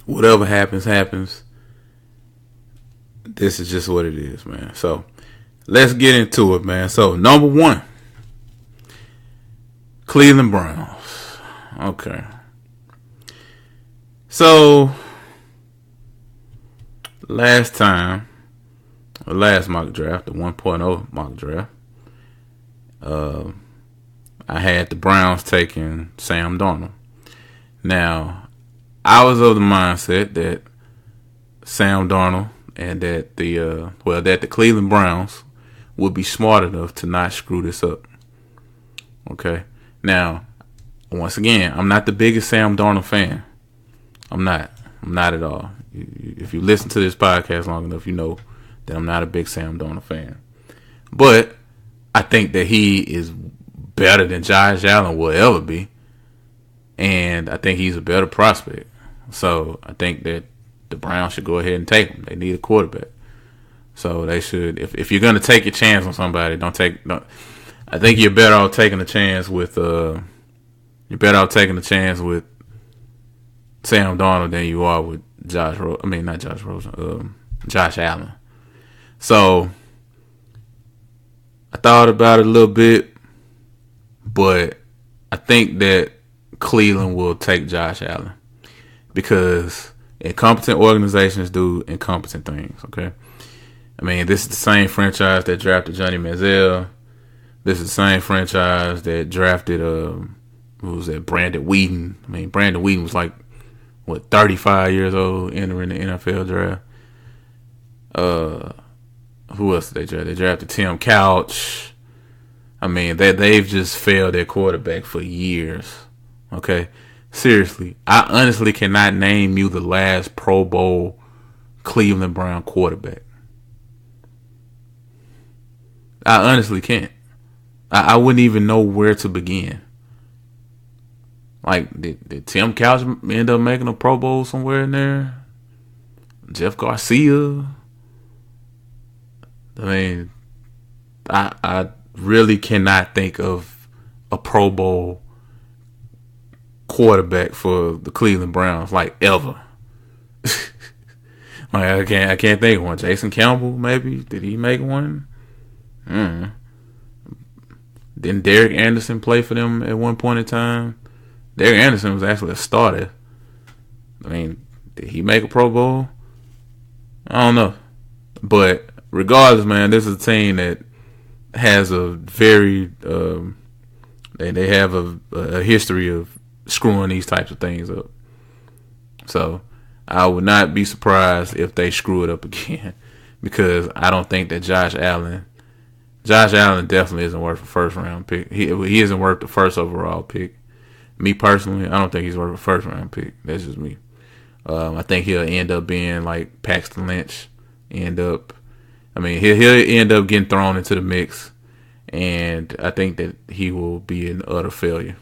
Whatever happens, happens. This is just what it is, man. So let's get into it, man. So number 1, Cleveland Browns. Okay. So, last mock draft, the 1.0 mock draft, I had the Browns taking Sam Darnold. Now, I was of the mindset that Sam Darnold and that the Cleveland Browns would be smart enough to not screw this up. Okay. Now, once again, I'm not the biggest Sam Darnold fan. I'm not at all. If you listen to this podcast long enough, you know that I'm not a big Sam Darnold fan. But I think that he is better than Josh Allen will ever be. And I think he's a better prospect. So I think that the Browns should go ahead and take him. They need a quarterback. So they should, if you're going to take your chance on somebody, I think you're better off taking a chance with Sam Darnold than you are with Josh Allen. So I thought about it a little bit, but I think that Cleveland will take Josh Allen because incompetent organizations do incompetent things, okay? I mean, this is the same franchise that drafted Johnny Manziel. This is the same franchise that drafted, Brandon Weeden. I mean, Brandon Weeden was like, 35 years old entering the NFL draft. Who else did they draft? They drafted Tim Couch. I mean, they've just failed their quarterback for years. Okay? Seriously. I honestly cannot name you the last Pro Bowl Cleveland Brown quarterback. I honestly can't. I wouldn't even know where to begin. Like, did Tim Couch end up making a Pro Bowl somewhere in there? Jeff Garcia? I mean, I really cannot think of a Pro Bowl quarterback for the Cleveland Browns, like, ever. Like, I can't think of one. Jason Campbell, maybe? Did he make one? Didn't Derek Anderson play for them at one point in time? Derek Anderson was actually a starter. I mean, Did he make a Pro Bowl? I don't know. But regardless, man, this is a team that has a very they have a history of screwing these types of things up. So I would not be surprised if they screw it up again, because I don't think that Josh Allen definitely isn't worth a first round pick. He isn't worth the first overall pick. Me personally, I don't think he's worth a first round pick. That's just me. I think he'll end up being like Paxton Lynch. He'll end up getting thrown into the mix, and I think that he will be an utter failure.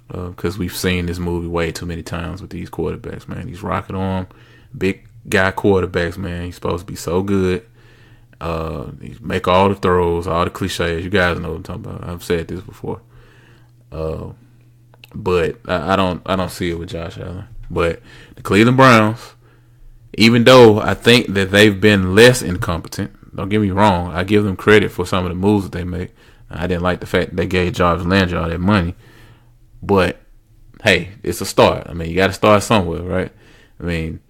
Because we've seen this movie way too many times with these quarterbacks, man. These rocket arm, big guy quarterbacks, man. He's supposed to be so good. He make all the throws, all the cliches. You guys know what I'm talking about. I've said this before. But I don't see it with Josh Allen. But the Cleveland Browns, even though I think that they've been less incompetent, don't get me wrong, I give them credit for some of the moves that they make. I didn't like the fact that they gave Jarvis Landry all that money. But, hey, it's a start. I mean, you got to start somewhere, right? I mean,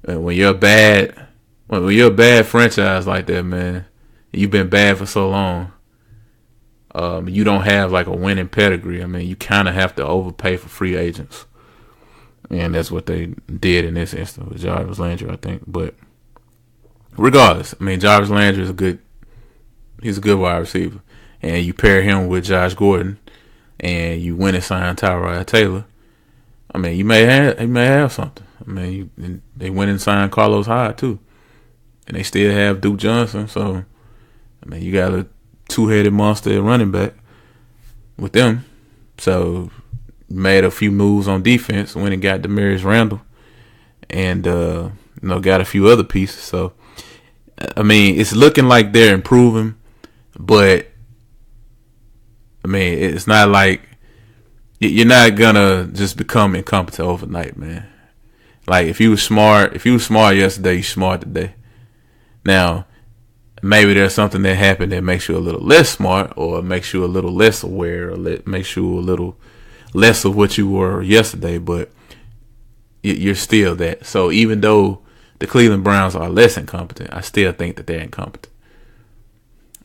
when you're a bad franchise like that, man, you've been bad for so long, you don't have like a winning pedigree. I mean, you kind of have to overpay for free agents. And that's what they did in this instance with Jarvis Landry, I think. But regardless, I mean, Jarvis Landry is he's a good wide receiver. And you pair him with Josh Gordon, and you went and signed Tyrod Taylor. I mean, he may have something. I mean, they went and signed Carlos Hyde too, and they still have Duke Johnson. So, I mean, you got a two-headed monster at running back with them. So, made a few moves on defense. Went and got Demarius Randall, and got a few other pieces. So, I mean, it's looking like they're improving, but I mean, it's not like you're not gonna just become incompetent overnight, man. Like if you were smart yesterday, you're smart today. Now, maybe there's something that happened that makes you a little less smart, or makes you a little less aware, or makes you a little less of what you were yesterday. But you're still that. So even though the Cleveland Browns are less incompetent, I still think that they're incompetent,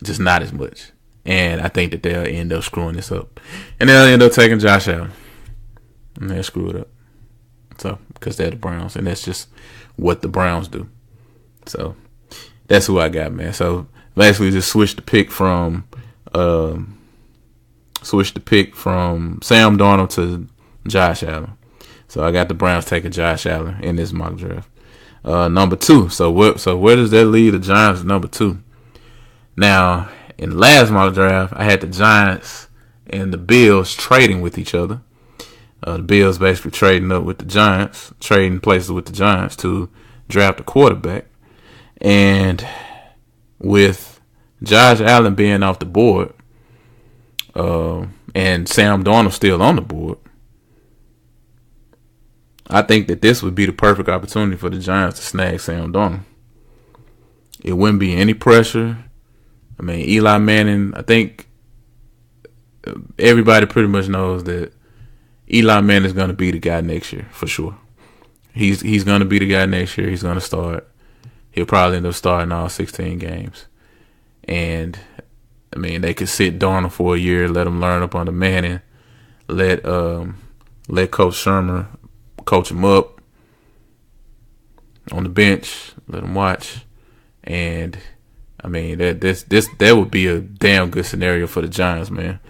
just not as much. And I think that they'll end up screwing this up. And they'll end up taking Josh Allen. And they'll screw it up. So, because they're the Browns. And that's just what the Browns do. So, that's who I got, man. So, basically just switch the pick from Sam Darnold to Josh Allen. So, I got the Browns taking Josh Allen in this mock draft. Number 2. So where does that leave the Giants at number 2? Now, in the last mock draft, I had the Giants and the Bills trading with each other. The Bills basically trading up with the Giants, trading places with the Giants to draft a quarterback. And with Josh Allen being off the board, and Sam Darnold still on the board, I think that this would be the perfect opportunity for the Giants to snag Sam Darnold. It wouldn't be any pressure. I mean, Eli Manning, I think everybody pretty much knows that Eli Manning is going to be the guy next year for sure. He's going to be the guy next year. He's going to start. He'll probably end up starting all 16 games. And, I mean, they could sit Darnold for a year, let him learn up under Manning, let Coach Shermer coach him up on the bench, let him watch. And I mean, that would be a damn good scenario for the Giants, man.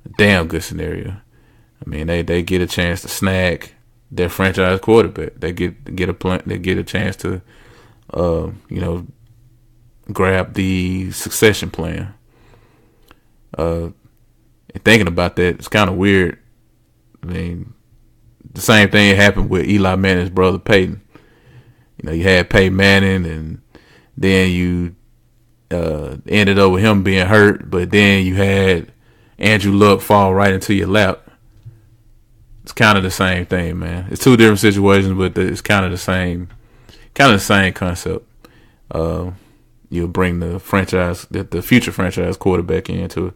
A damn good scenario. I mean, they get a chance to snag their franchise quarterback. They get a chance to, grab the succession plan. And thinking about that, it's kind of weird. I mean, the same thing happened with Eli Manning's brother Peyton. You had Peyton Manning, and then you ended up with him being hurt, but then you had Andrew Luck fall right into your lap. It's kind of the same thing, man. It's two different situations, but it's kind of the same concept. You'll bring the future franchise quarterback in to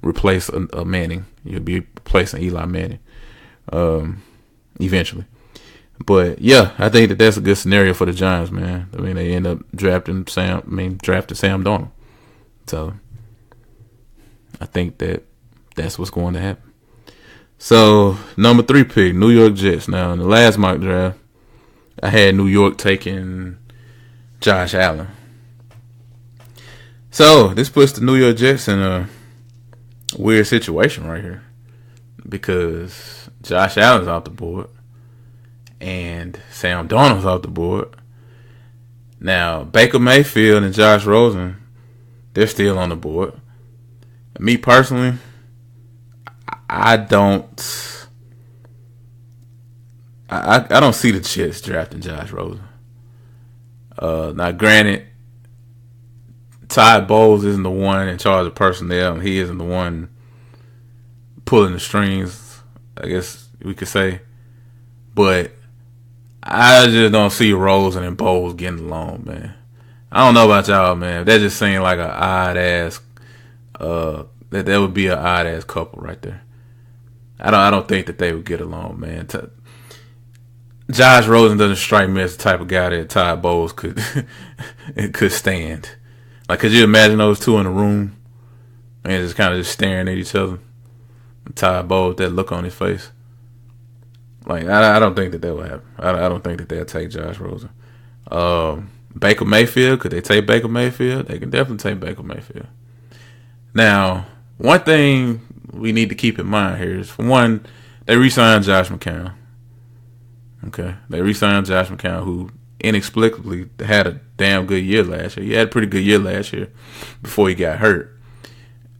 replace a Manning. You'll be replacing Eli Manning eventually. But yeah, I think that's a good scenario for the Giants, man. I mean, they end up drafting Sam Darnold. So I think that's what's going to happen. So number 3 pick, New York Jets. Now in the last mock draft, I had New York taking Josh Allen. So this puts the New York Jets in a weird situation right here because Josh Allen's off the board and Sam Darnold's off the board. Now Baker Mayfield and Josh Rosen, they're still on the board. Me personally, I don't see the Jets drafting Josh Rosen. Now, granted, Todd Bowles isn't the one in charge of personnel, and he isn't the one pulling the strings, I guess we could say. But I just don't see Rosen and Bowles getting along, man. I don't know about y'all, man. That just seemed like an odd ass. That would be an odd ass couple right there. I don't think that they would get along, man. Josh Rosen doesn't strike me as the type of guy that Todd Bowles could stand. Like, could you imagine those two in a room and just kind of just staring at each other? Todd Bowles, that look on his face. Like, I don't think that will happen. I don't think that they'll take Josh Rosen. Baker Mayfield, could they take Baker Mayfield? They can definitely take Baker Mayfield. Now, one thing we need to keep in mind here is, for one, they re-signed Josh McCown. Okay, they re-signed Josh McCown, who inexplicably had a damn good year last year. He had a pretty good year last year before he got hurt.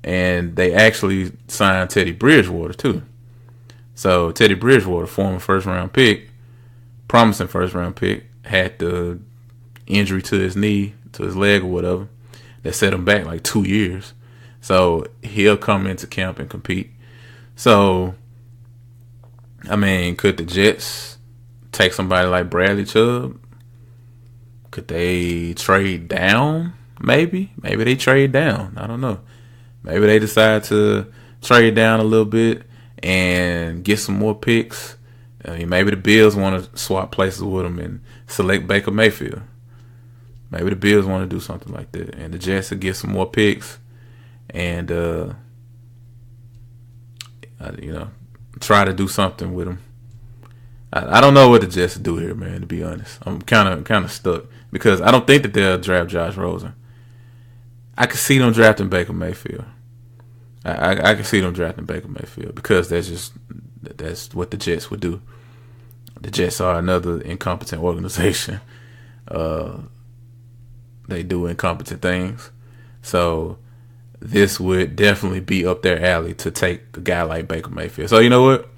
And they actually signed Teddy Bridgewater, too. So, Teddy Bridgewater, former first-round pick, promising first-round pick, had the injury to his knee, to his leg or whatever, that set him back like 2 years. So, he'll come into camp and compete. So, I mean, could the Jets take somebody like Bradley Chubb? Could they trade down? Maybe they trade down. I don't know. Maybe they decide to trade down a little bit and get some more picks. I mean, maybe the Bills want to swap places with them and select Baker Mayfield. Maybe the Bills want to do something like that, and the Jets will get some more picks and try to do something with them. I don't know what the Jets do here, man. To be honest, I'm kind of stuck because I don't think that they'll draft Josh Rosen. I can see them drafting Baker Mayfield. I can see them drafting Baker Mayfield because that's what the Jets would do. The Jets are another incompetent organization. They do incompetent things, so this would definitely be up their alley to take a guy like Baker Mayfield. So you know what?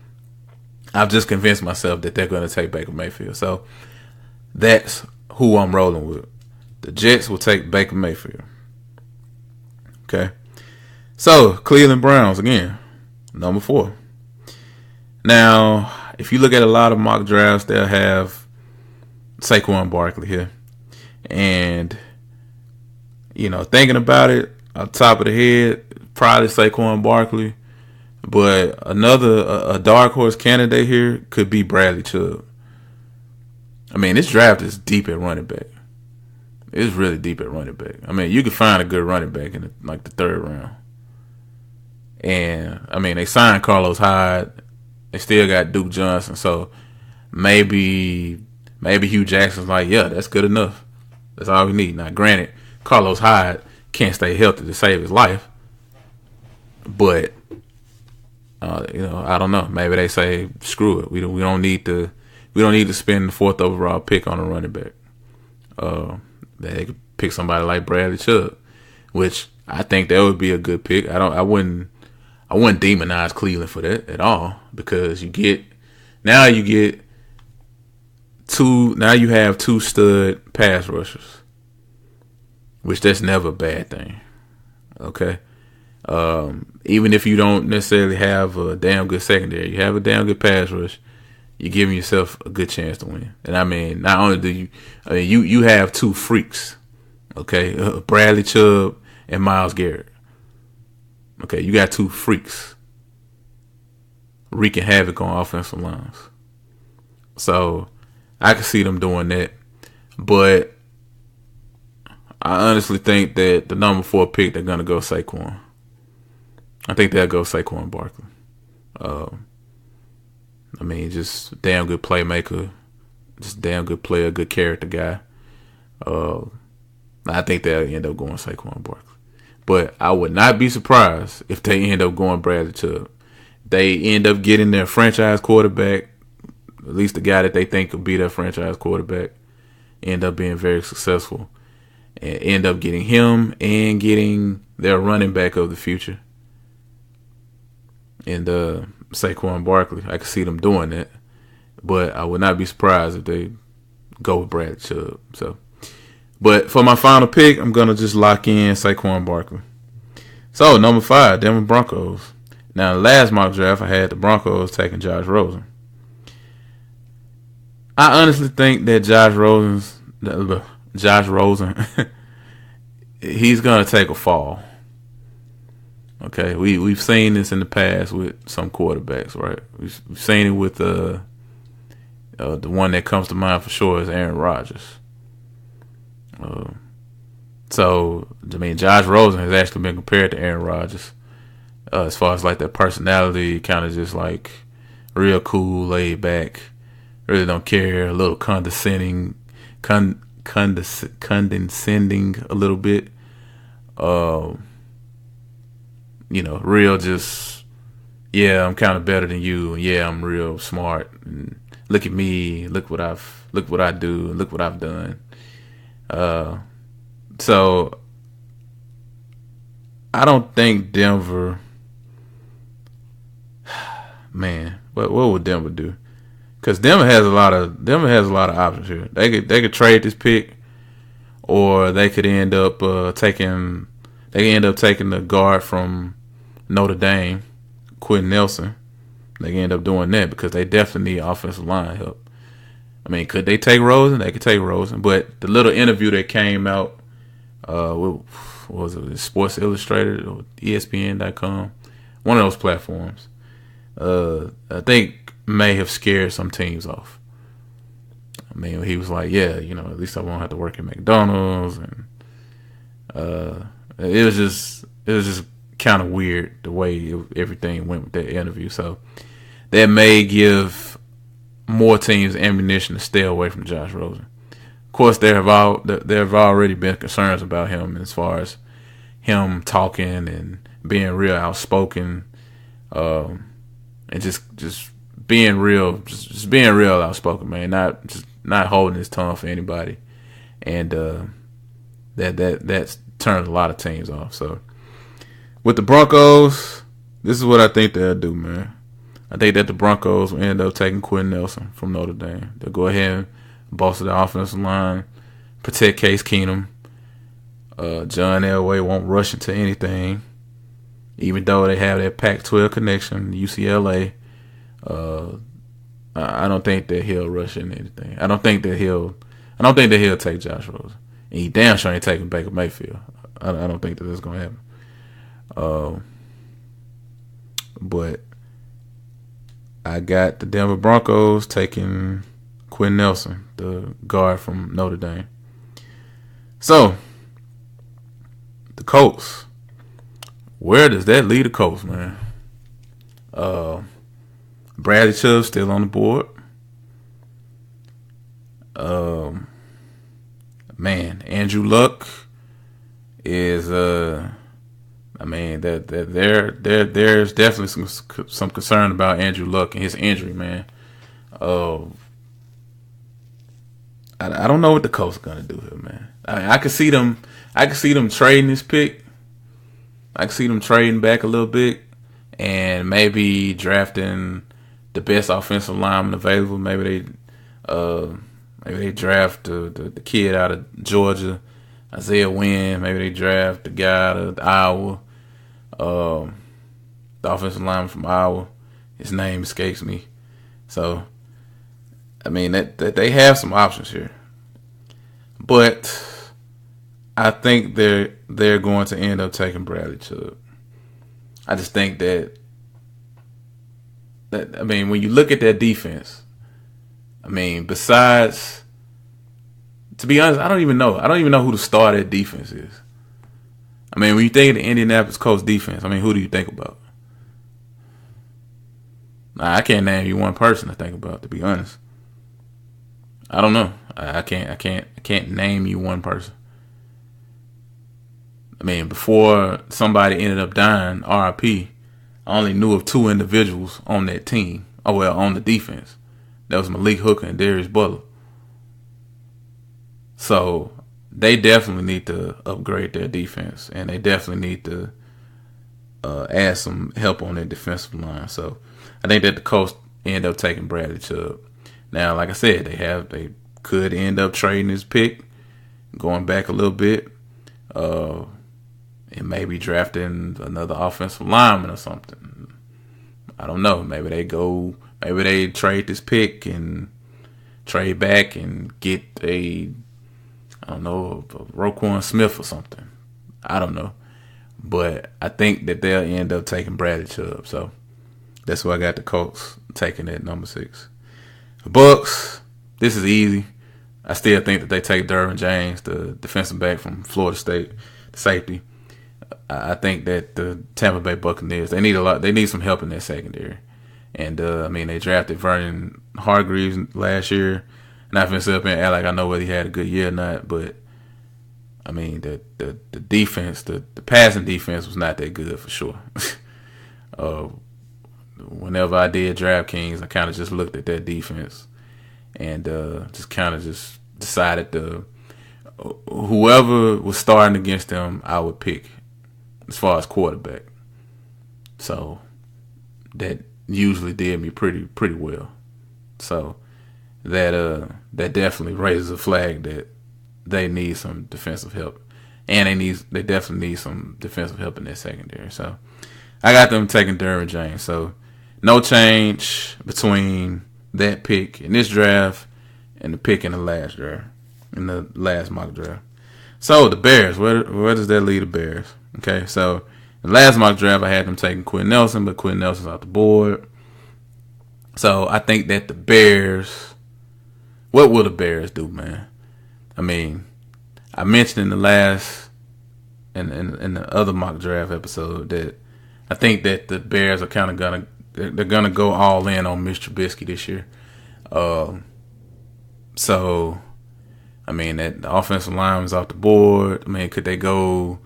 I've just convinced myself that they're going to take Baker Mayfield. So that's who I'm rolling with. The Jets will take Baker Mayfield. Okay. So, Cleveland Browns, again, number 4. Now, if you look at a lot of mock drafts, they'll have Saquon Barkley here. And, thinking about it, off the top of the head, probably Saquon Barkley. But a dark horse candidate here could be Bradley Chubb. I mean, this draft is deep at running back. It's really deep at running back. I mean, you could find a good running back in the 3rd round. And, I mean, they signed Carlos Hyde. They still got Duke Johnson. So, maybe Hugh Jackson's like, yeah, that's good enough. That's all we need. Now, granted, Carlos Hyde can't stay healthy to save his life. But, I don't know. Maybe they say, screw it. We don't need to spend the 4th overall pick on a running back. They could pick somebody like Bradley Chubb, which I think that would be a good pick. I wouldn't demonize Cleveland for that at all, because you have 2 stud pass rushers, which that's never a bad thing. Okay. Even if you don't necessarily have a damn good secondary, you have a damn good pass rush, you're giving yourself a good chance to win. And I mean, not only do you have 2 freaks, okay, Bradley Chubb and Myles Garrett. Okay, you got 2 freaks wreaking havoc on offensive lines. So I can see them doing that. But I honestly think that the number 4 pick, they're going to go Saquon. I think they'll go Saquon Barkley. I mean, just damn good playmaker. Just damn good player, good character guy. I think they'll end up going Saquon Barkley. But I would not be surprised if they end up going Bradley Chubb. They end up getting their franchise quarterback, at least the guy that they think could be their franchise quarterback, end up being very successful, and end up getting him and getting their running back of the future. And Saquon Barkley, I could see them doing that. But I would not be surprised if they go with Bradley Chubb. So, but for my final pick, I'm going to just lock in Saquon Barkley. So, number 5, Denver Broncos. Now, the last mock draft, I had the Broncos taking Josh Rosen. I honestly think that Josh Rosen, he's going to take a fall. Okay, we've seen this in the past with some quarterbacks, right? We've seen it with the one that comes to mind for sure is Aaron Rodgers. So, I mean, Josh Rosen has actually been compared to Aaron Rodgers as far as like that personality, kind of just like real cool, laid back, really don't care, a little condescending a little bit. Real just, yeah, I'm kind of better than you. Yeah, I'm real smart. And look at me. Look what I do. Look what I've done. So I don't think Denver. Man, what would Denver do? Because Denver has a lot of options here. They could trade this pick, or they could end up taking the guard from Notre Dame, Quentin Nelson. They can end up doing that because they definitely need offensive line help. I mean, could they take Rosen? They could take Rosen. But the little interview that came out, what was it, Sports Illustrated or ESPN.com, one of those platforms, I think may have scared some teams off. I mean, he was like, yeah, at least I won't have to work at McDonald's. And it was just kind of weird the way everything went with that interview. So that may give more teams ammunition to stay away from Josh Rosen. Of course, there have already been concerns about him as far as him talking and being real outspoken, and just being real, just being real outspoken, man. Not holding his tongue for anybody, and that's turned a lot of teams off. So with the Broncos, this is what I think they'll do, man. I think that the Broncos will end up taking Quentin Nelson from Notre Dame. They'll go ahead and bolster the offensive line, protect Case Keenum. John Elway won't rush into anything, even though they have that Pac-12 connection, UCLA. I don't think that he'll rush into anything. I don't think that he'll take Josh Rosen. And he damn sure ain't taking Baker Mayfield. I don't think that that's gonna happen. But I got the Denver Broncos taking Quentin Nelson, the guard from Notre Dame. So, the Colts. Where does that leave the Colts, man? Bradley Chubb still on the board. Man, Andrew Luck is there's definitely some concern about Andrew Luck and his injury, man. I don't know what the Colts are gonna do here, man. I can see them trading this pick. I can see them trading back a little bit and maybe drafting the best offensive lineman available. Maybe they draft the kid out of Georgia, Isaiah Wynn. Maybe they draft the guy out of Iowa, the offensive lineman from Iowa. His name escapes me. So, I mean, that they have some options here. But I think they're going to end up taking Bradley Chubb. I just think that I mean, when you look at that defense, I mean, besides, to be honest, I don't even know. I don't even know who the star of that defense is. I mean, when you think of the Indianapolis Colts defense, I mean, who do you think about? Nah, I can't name you one person to think about, to be honest. I don't know. I can't name you one person. I mean, before somebody ended up dying, RIP, I only knew of two individuals on that team. Oh, well, on the defense. That was Malik Hooker and Darius Butler. So they definitely need to upgrade their defense, and they definitely need to add some help on their defensive line. So I think that the Colts end up taking Bradley Chubb. Now, like I said, they could end up trading his pick, going back a little bit, and maybe drafting another offensive lineman or something. I don't know. Maybe they trade this pick and trade back and get a Roquan Smith or something. I don't know. But I think that they'll end up taking Bradley Chubb. So that's why I got the Colts taking at number 6. The Bucks, this is easy. I still think that they take Derwin James, the defensive back from Florida State, the safety. I think that the Tampa Bay Buccaneers, they need some help in their secondary. And I mean, they drafted Vernon Hargreaves last year. Not going to sit up and act like I know whether he had a good year or not, but I mean, the defense, the passing defense was not that good for sure. Whenever I did DraftKings, I kind of just looked at that defense and just kind of just decided to whoever was starting against them, I would pick as far as quarterback. So that usually did me pretty well. So that definitely raises a flag that they need some defensive help, and they definitely need some defensive help in their secondary. So I got them taking Derwin James. So no change between that pick in this draft and the pick in the last draft, in the last mock draft. So the Bears, where does that leave the Bears? Okay, so the last mock draft I had them taking Quentin Nelson, but Quentin Nelson's off the board. So I think that the Bears, what will the Bears do, man? I mean, I mentioned in the last, in the other mock draft episode that I think that the Bears are kind of they're gonna go all in on Mitch Trubisky this year. So I mean, that the offensive line was off the board. I mean, could they go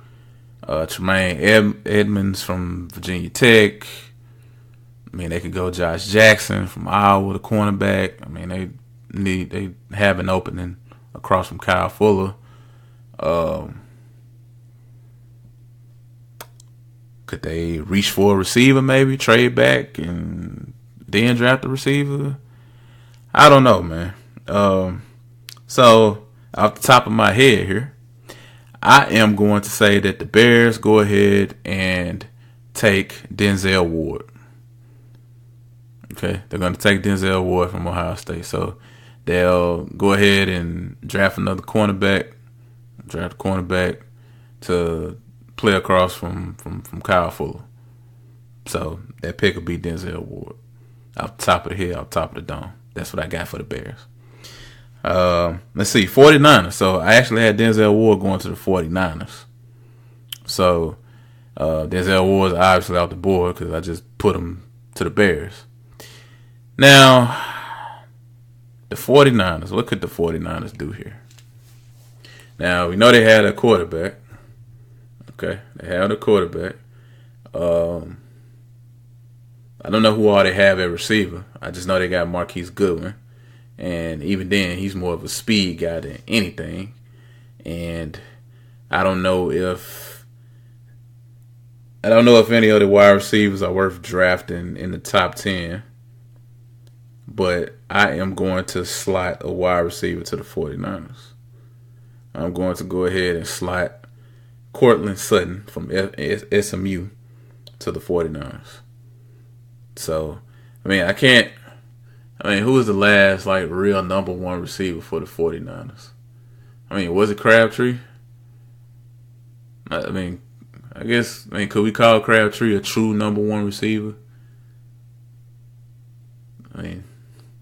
Tremaine Edmonds from Virginia Tech? I mean, they could go Josh Jackson from Iowa, the cornerback. I mean, they have an opening across from Kyle Fuller. Could they reach for a receiver, maybe trade back and then draft a receiver? I don't know, man. So off the top of my head here, I am going to say that the Bears go ahead and take Denzel Ward. Okay, they're going to take Denzel Ward from Ohio State. So they'll go ahead and draft a cornerback to play across from Kyle Fuller. So that pick will be Denzel Ward. Off the top of the head, off the top of the dome. That's what I got for the Bears. Let's see, 49ers. So I actually had Denzel Ward going to the 49ers. So Denzel Ward is obviously off the board because I just put him to the Bears. Now, the 49ers, what could the 49ers do here? Now, we know they had a quarterback. Okay, they had a quarterback. I don't know who all they have at receiver. I just know they got Marquise Goodwin. And even then, he's more of a speed guy than anything. And I don't know if any of the wide receivers are worth drafting in the top 10. But I am going to slot a wide receiver to the 49ers. I'm going to go ahead and slot Cortland Sutton from SMU to the 49ers. So, I mean, who was the last, real number one receiver for the 49ers? I mean, was it Crabtree? Could we call Crabtree a true number one receiver?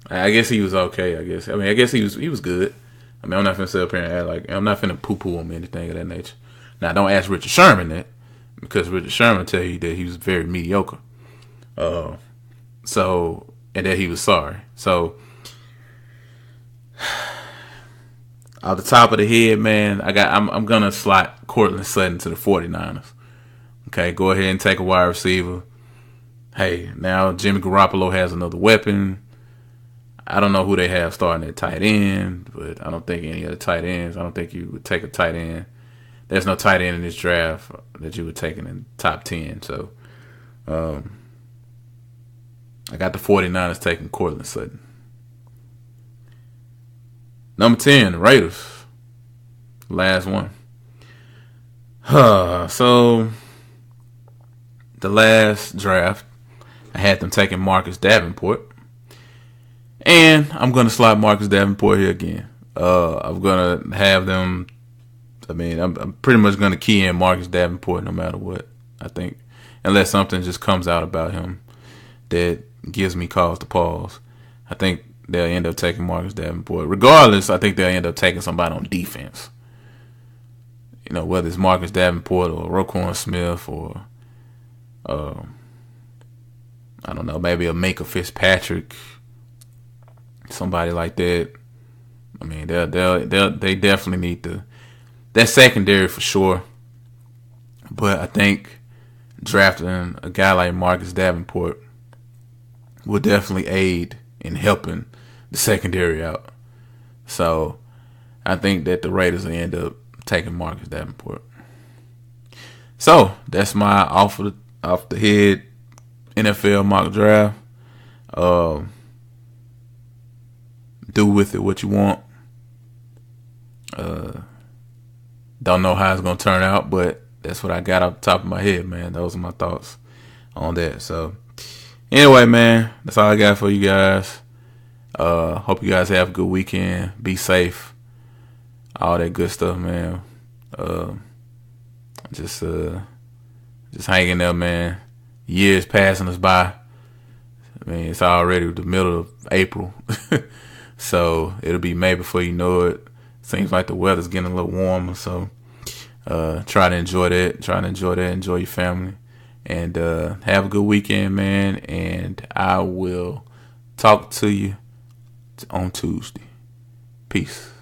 I I guess he was okay. I guess he was good. I mean, I'm not finna sit up here and act like I'm not finna poo poo him or anything of that nature. Now, don't ask Richard Sherman that because Richard Sherman tell you that he was very mediocre. So and that he was sorry. So off the top of the head, man, I'm gonna slot Cortland Sutton to the 49ers. Okay, go ahead and take a wide receiver. Hey, now Jimmy Garoppolo has another weapon. I don't know who they have starting at tight end, but I don't think any of the tight ends. I don't think you would take a tight end. There's no tight end in this draft that you would take in the top 10. So I got the 49ers taking Cortland Sutton. Number 10, the Raiders. Last one. So the last draft, I had them taking Marcus Davenport. And I'm going to slot Marcus Davenport here again. I'm going to have them. I mean, I'm pretty much going to key in Marcus Davenport no matter what. I think, unless something just comes out about him that gives me cause to pause, I think they'll end up taking Marcus Davenport. Regardless, I think they'll end up taking somebody on defense. You know, whether it's Marcus Davenport or Roquan Smith or, I don't know, maybe a Minka Fitzpatrick. Somebody like that. I mean, they definitely need that secondary for sure. But I think drafting a guy like Marcus Davenport will definitely aid in helping the secondary out. So I think that the Raiders will end up taking Marcus Davenport. So that's my off the head NFL mock draft. Do with it what you want. Don't know how it's going to turn out, but that's what I got off the top of my head, man. Those are my thoughts on that. So, anyway, man, that's all I got for you guys. Hope you guys have a good weekend. Be safe. All that good stuff, man. Just hanging there, man. Years passing us by. I mean, it's already the middle of April. So it'll be May before you know it. Seems like the weather's getting a little warmer. So try to enjoy that. Enjoy your family. And have a good weekend, man. And I will talk to you on Tuesday. Peace.